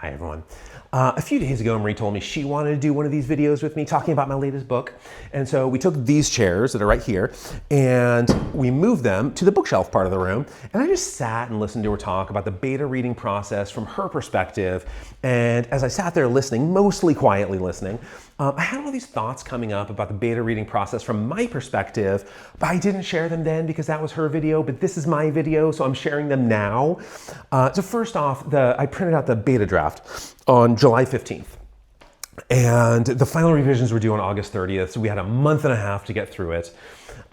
Hi everyone. A few days ago, Marie told me she wanted to do one of these videos with me talking about my latest book. And so we took these chairs that are right here and we moved them to the bookshelf part of the room. And I just sat and listened to her talk about the beta reading process from her perspective. And as I sat there listening, mostly quietly listening, I had all these thoughts coming up about the beta reading process from my perspective, but I didn't share them then because that was her video, but this is my video, so I'm sharing them now. So first off, I printed out the beta draft on July 15th. And the final revisions were due on August 30th, so we had a month and a half to get through it.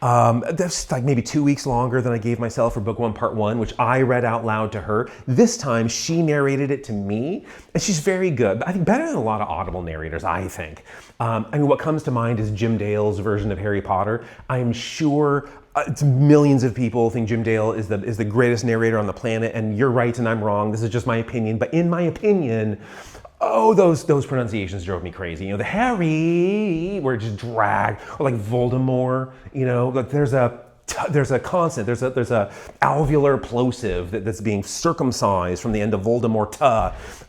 That's like maybe 2 weeks longer than I gave myself for book one, part one, which I read out loud to her. This time she narrated it to me, and she's very good. I think better than a lot of Audible narrators, I think. I mean, what comes to mind is Jim Dale's version of Harry Potter. I'm sure millions of people think Jim Dale is the greatest narrator on the planet, and you're right and I'm wrong. This is just my opinion, but in my opinion, oh, those pronunciations drove me crazy. You know, the Harry, where it just dragged, or like Voldemort. You know, like there's a constant, there's a alveolar plosive that's being circumcised from the end of Voldemort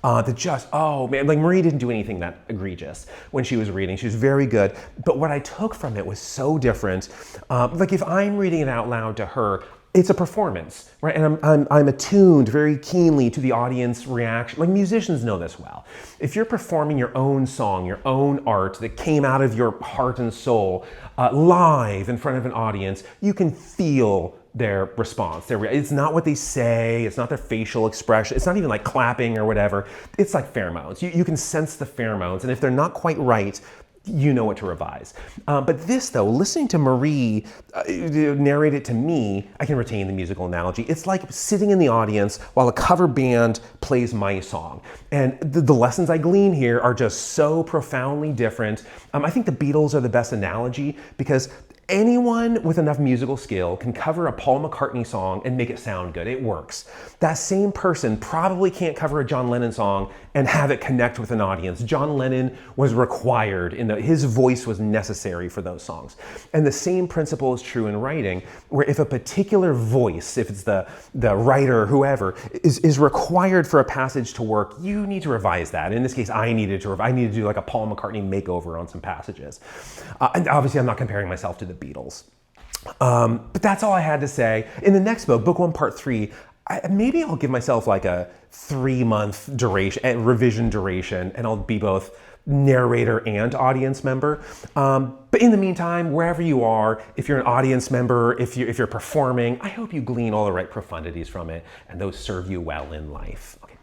that just, oh man, like Marie didn't do anything that egregious when she was reading. She was very good, but what I took from it was so different. Like if I'm reading it out loud to her, it's a performance, right? And I'm attuned very keenly to the audience reaction. Like musicians know this well. If you're performing your own song, your own art that came out of your heart and soul live in front of an audience, you can feel their response. It's not what they say, it's not their facial expression, it's not even like clapping or whatever. It's like pheromones. You can sense the pheromones, and if they're not quite right, you know what to revise. But this though, listening to Marie narrate it to me, I can retain the musical analogy. It's like sitting in the audience while a cover band plays my song. And the lessons I glean here are just so profoundly different. I think the Beatles are the best analogy because anyone with enough musical skill can cover a Paul McCartney song and make it sound good. It works. That same person probably can't cover a John Lennon song and have it connect with an audience. John Lennon was required, his voice was necessary for those songs. And the same principle is true in writing, where if a particular voice, if it's the writer, whoever, is required for a passage to work, you need to revise that. In this case, I needed to do like a Paul McCartney makeover on some passages. And obviously I'm not comparing myself to the Beatles. But that's all I had to say. In the next book one, part three, maybe I'll give myself like a 3-month duration, revision duration, and I'll be both narrator and audience member. But in the meantime, wherever you are, if you're an audience member, if you're performing, I hope you glean all the right profundities from it, and those serve you well in life. Okay.